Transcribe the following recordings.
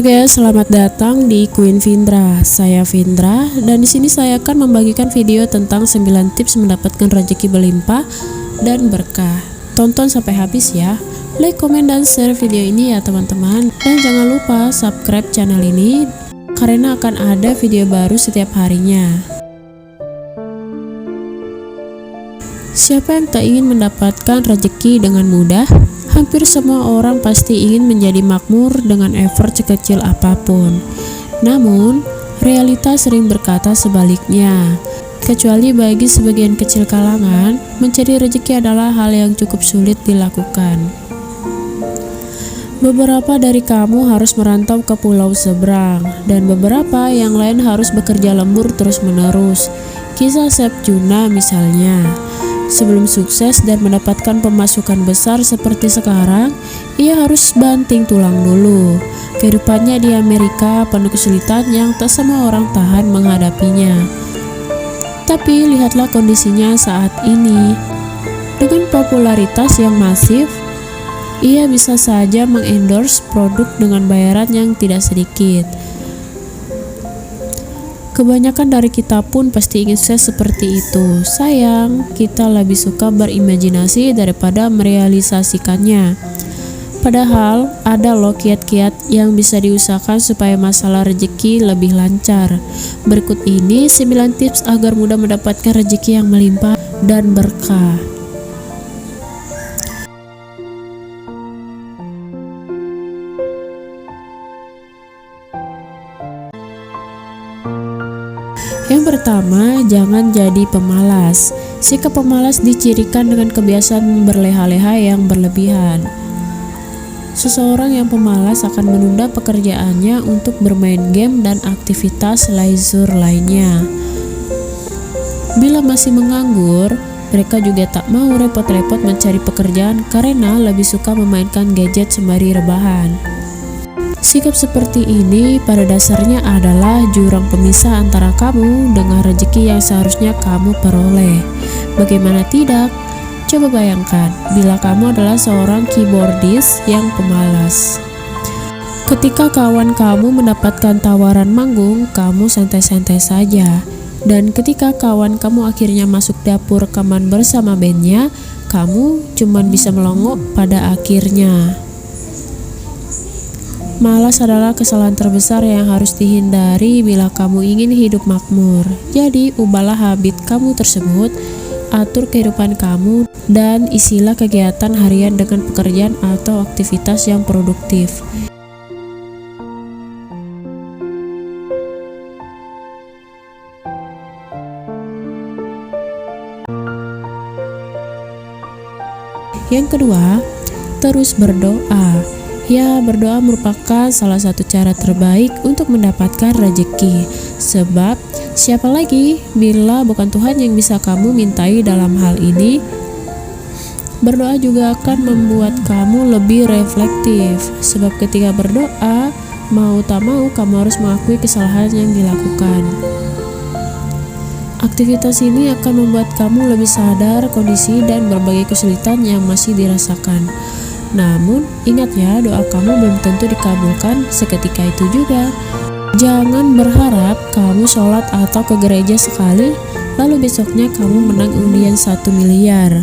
Halo guys, selamat datang di Queen Vindra. Saya Vindra dan di sini saya akan membagikan video tentang 9 tips mendapatkan rezeki berlimpah dan berkah. Tonton sampai habis ya. Like, komen, dan share video ini ya teman-teman. Dan jangan lupa subscribe channel ini karena akan ada video baru setiap harinya. Siapa yang tak ingin mendapatkan rezeki dengan mudah? Hampir semua orang pasti ingin menjadi makmur dengan effort sekecil apapun. Namun, realitas sering berkata sebaliknya. Kecuali bagi sebagian kecil kalangan, mencari rezeki adalah hal yang cukup sulit dilakukan. Beberapa dari kamu harus merantau ke pulau seberang, dan beberapa yang lain harus bekerja lembur terus-menerus. Kisah Chef Juna misalnya. Sebelum sukses dan mendapatkan pemasukan besar seperti sekarang, ia harus banting tulang dulu. Kehidupannya di Amerika penuh kesulitan yang tak semua orang tahan menghadapinya. Tapi lihatlah kondisinya saat ini. Dengan popularitas yang masif, ia bisa saja mengendorse produk dengan bayaran yang tidak sedikit. Kebanyakan dari kita pun pasti ingin sukses seperti itu. Sayang, kita lebih suka berimajinasi daripada merealisasikannya. Padahal, ada loh kiat-kiat yang bisa diusahakan supaya masalah rezeki lebih lancar. Berikut ini 9 tips agar mudah mendapatkan rezeki yang melimpah dan berkah. Yang pertama, jangan jadi pemalas. Sikap pemalas dicirikan dengan kebiasaan berleha-leha yang berlebihan. Seseorang yang pemalas akan menunda pekerjaannya untuk bermain game dan aktivitas leisure lainnya. Bila masih menganggur, mereka juga tak mau repot-repot mencari pekerjaan karena lebih suka memainkan gadget sembari rebahan. Sikap seperti ini pada dasarnya adalah jurang pemisah antara kamu dengan rezeki yang seharusnya kamu peroleh. Bagaimana tidak? Coba bayangkan bila kamu adalah seorang keyboardist yang pemalas. Ketika kawan kamu mendapatkan tawaran manggung, kamu santai-santai saja. Dan ketika kawan kamu akhirnya masuk dapur rekaman bersama bandnya, kamu cuma bisa melongo pada akhirnya. Malas adalah kesalahan terbesar yang harus dihindari bila kamu ingin hidup makmur. Jadi, ubahlah habit kamu tersebut, atur kehidupan kamu, dan isilah kegiatan harian dengan pekerjaan atau aktivitas yang produktif. Yang kedua, terus berdoa. Ya, berdoa merupakan salah satu cara terbaik untuk mendapatkan rezeki. Sebab, siapa lagi bila bukan Tuhan yang bisa kamu mintai dalam hal ini? Berdoa juga akan membuat kamu lebih reflektif. Sebab ketika berdoa, mau tak mau kamu harus mengakui kesalahan yang dilakukan. Aktivitas ini akan membuat kamu lebih sadar kondisi dan berbagai kesulitan yang masih dirasakan. Namun, ingat ya, doa kamu belum tentu dikabulkan seketika itu juga. Jangan berharap kamu sholat atau ke gereja sekali, lalu besoknya kamu menang undian 1 miliar.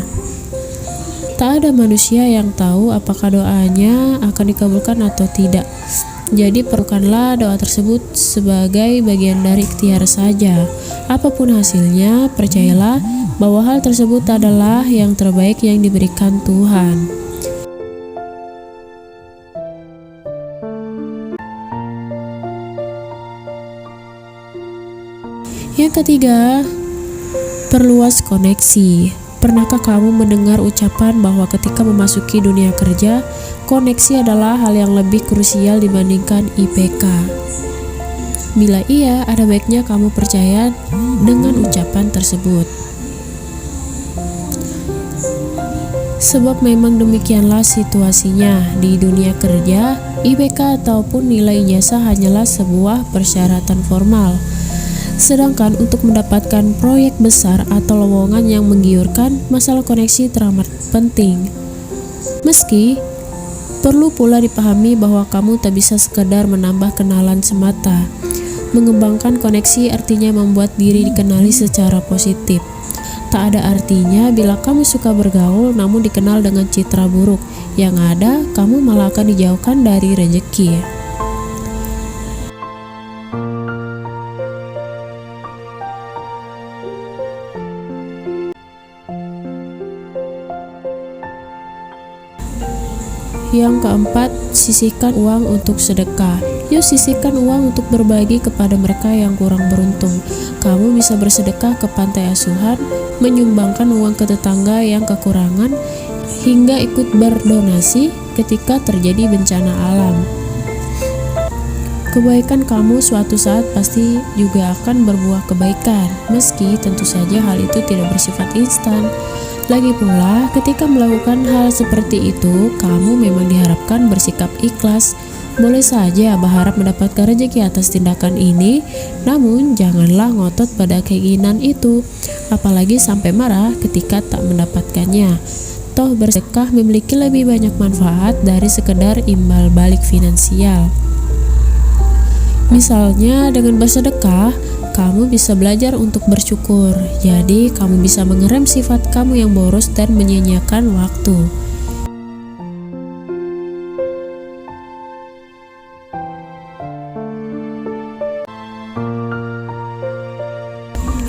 Tak ada manusia yang tahu apakah doanya akan dikabulkan atau tidak. Jadi perlukanlah doa tersebut sebagai bagian dari ikhtiar saja. Apapun hasilnya, percayalah bahwa hal tersebut adalah yang terbaik yang diberikan Tuhan. Yang ketiga, perluas koneksi. Pernahkah kamu mendengar ucapan bahwa ketika memasuki dunia kerja, koneksi adalah hal yang lebih krusial dibandingkan IPK? Bila iya, ada baiknya kamu percaya dengan ucapan tersebut. Sebab memang demikianlah situasinya di dunia kerja, IPK ataupun nilai ijazah hanyalah sebuah persyaratan formal. Sedangkan untuk mendapatkan proyek besar atau lowongan yang menggiurkan, masalah koneksi teramat penting. Meski Perlu pula dipahami bahwa kamu tak bisa sekedar menambah kenalan semata. Mengembangkan koneksi artinya membuat diri dikenali secara positif. Tak ada artinya bila kamu suka bergaul namun dikenal dengan citra buruk. Yang ada, kamu malah akan dijauhkan dari rezeki. Yang keempat, sisihkan uang untuk sedekah. Yuk sisihkan uang untuk berbagi kepada mereka yang kurang beruntung. Kamu bisa bersedekah ke pantai asuhan, menyumbangkan uang ke tetangga yang kekurangan, hingga ikut berdonasi ketika terjadi bencana alam. Kebaikan kamu suatu saat pasti juga akan berbuah kebaikan, meski tentu saja hal itu tidak bersifat instan. Lagi pula, ketika melakukan hal seperti itu, kamu memang diharapkan bersikap ikhlas. Boleh saja berharap mendapatkan rezeki atas tindakan ini, namun janganlah ngotot pada keinginan itu, apalagi sampai marah ketika tak mendapatkannya. Toh bersedekah memiliki lebih banyak manfaat dari sekedar imbal balik finansial. Misalnya dengan bersedekah, kamu bisa belajar untuk bersyukur. Jadi kamu bisa mengerem sifat kamu yang boros dan menyia-nyiakan waktu.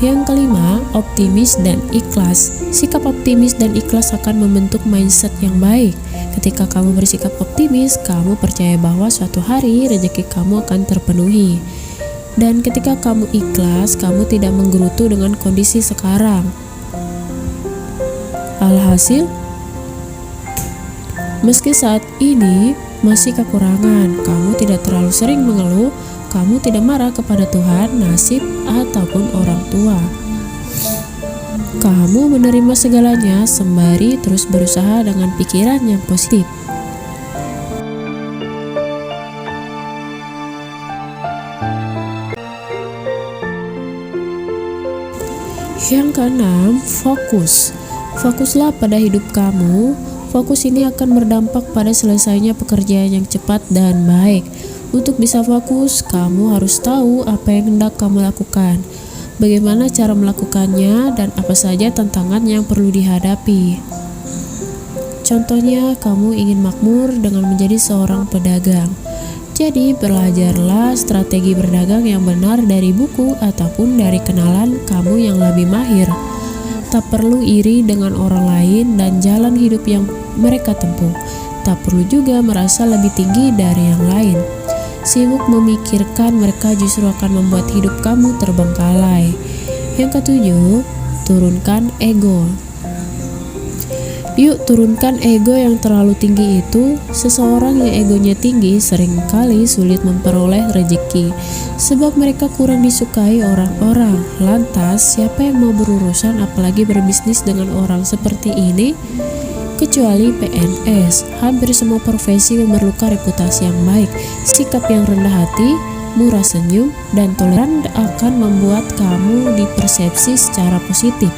Yang kelima, optimis dan ikhlas. Sikap optimis dan ikhlas akan membentuk mindset yang baik. Ketika kamu bersikap optimis, kamu percaya bahwa suatu hari rezeki kamu akan terpenuhi. Dan ketika kamu ikhlas, kamu tidak menggerutu dengan kondisi sekarang. Alhasil, meski saat ini masih kekurangan, kamu tidak terlalu sering mengeluh, kamu tidak marah kepada Tuhan, nasib, ataupun orang tua. Kamu menerima segalanya sembari terus berusaha dengan pikiran yang positif. Yang keenam, fokus. Fokuslah pada hidup kamu. Fokus ini akan berdampak pada selesainya pekerjaan yang cepat dan baik. Untuk bisa fokus, kamu harus tahu apa yang hendak kamu lakukan, bagaimana cara melakukannya, dan apa saja tantangan yang perlu dihadapi. Contohnya, kamu ingin makmur dengan menjadi seorang pedagang. Jadi, belajarlah strategi berdagang yang benar dari buku ataupun dari kenalan kamu yang lebih mahir. Tak perlu iri dengan orang lain dan jalan hidup yang mereka tempuh. Tak perlu juga merasa lebih tinggi dari yang lain. Sibuk memikirkan mereka justru akan membuat hidup kamu terbengkalai. Yang ketujuh, turunkan ego. Yuk turunkan ego yang terlalu tinggi itu. Seseorang yang egonya tinggi seringkali sulit memperoleh rezeki, sebab mereka kurang disukai orang-orang. Lantas, siapa yang mau berurusan apalagi berbisnis dengan orang seperti ini? Kecuali PNS, hampir semua profesi memerlukan reputasi yang baik. Sikap yang rendah hati, murah senyum, dan toleran akan membuat kamu dipersepsi secara positif.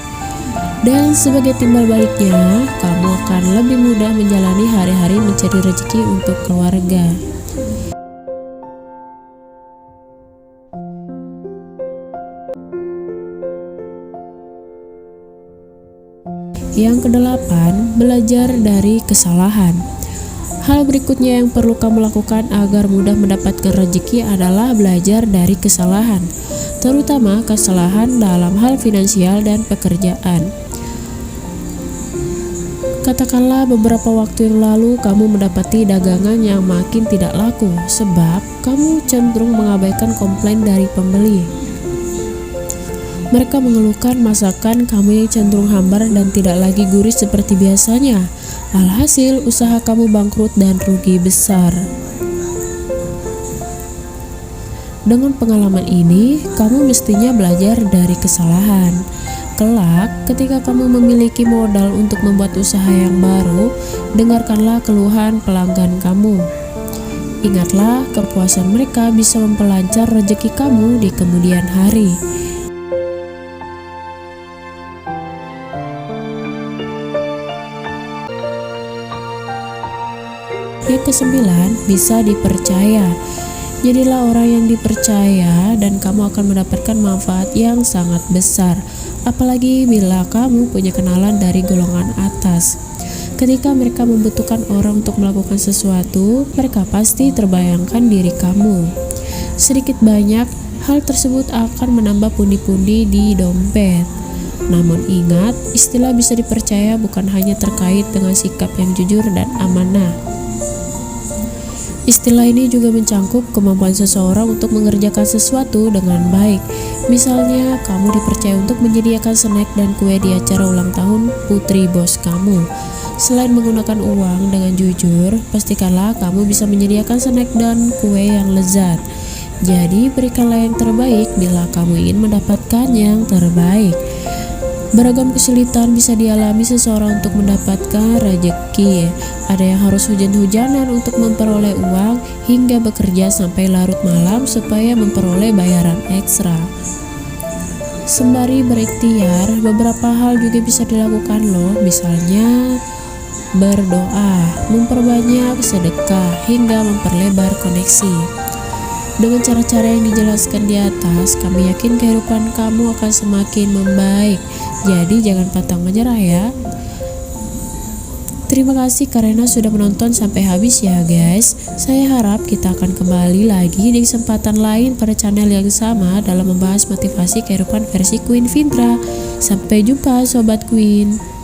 Dan sebagai timbal baliknya, kamu akan lebih mudah menjalani hari-hari mencari rezeki untuk keluarga. Yang kedelapan, belajar dari kesalahan. Hal berikutnya yang perlu kamu lakukan agar mudah mendapatkan rezeki adalah belajar dari kesalahan, terutama kesalahan dalam hal finansial dan pekerjaan. Katakanlah beberapa waktu yang lalu kamu mendapati dagangan yang makin tidak laku sebab kamu cenderung mengabaikan komplain dari pembeli. Mereka mengeluhkan masakan kamu yang cenderung hambar dan tidak lagi gurih seperti biasanya. Alhasil, usaha kamu bangkrut dan rugi besar. Dengan pengalaman ini, kamu mestinya belajar dari kesalahan. Kelak, ketika kamu memiliki modal untuk membuat usaha yang baru, dengarkanlah keluhan pelanggan kamu. Ingatlah, kepuasan mereka bisa memperlancar rezeki kamu di kemudian hari. Yang Yang kesembilan, bisa dipercaya. Jadilah orang yang dipercaya dan kamu akan mendapatkan manfaat yang sangat besar. Apalagi bila kamu punya kenalan dari golongan atas. Ketika mereka membutuhkan orang untuk melakukan sesuatu, mereka pasti terbayangkan diri kamu. Sedikit banyak, hal tersebut akan menambah pundi-pundi di dompet. Namun ingat, istilah bisa dipercaya bukan hanya terkait dengan sikap yang jujur dan amanah. Istilah ini juga mencangkup kemampuan seseorang untuk mengerjakan sesuatu dengan baik. Misalnya, kamu dipercaya untuk menyediakan snack dan kue di acara ulang tahun putri bos kamu. Selain menggunakan uang dengan jujur, pastikanlah kamu bisa menyediakan snack dan kue yang lezat. Jadi, berikanlah yang terbaik bila kamu ingin mendapatkan yang terbaik. Beragam kesulitan bisa dialami seseorang untuk mendapatkan rezeki. Ada yang harus hujan-hujanan untuk memperoleh uang hingga bekerja sampai larut malam supaya memperoleh bayaran ekstra. Sembari berikhtiar, beberapa hal juga bisa dilakukan loh, misalnya berdoa, memperbanyak sedekah, hingga memperlebar koneksi. Dengan cara-cara yang dijelaskan di atas, kami yakin kehidupan kamu akan semakin membaik. Jadi jangan pantang menyerah ya. Terima kasih karena sudah menonton sampai habis ya guys. Saya harap kita akan kembali lagi di kesempatan lain pada channel yang sama dalam membahas motivasi kehidupan versi Queen Findra. Sampai jumpa Sobat Queen.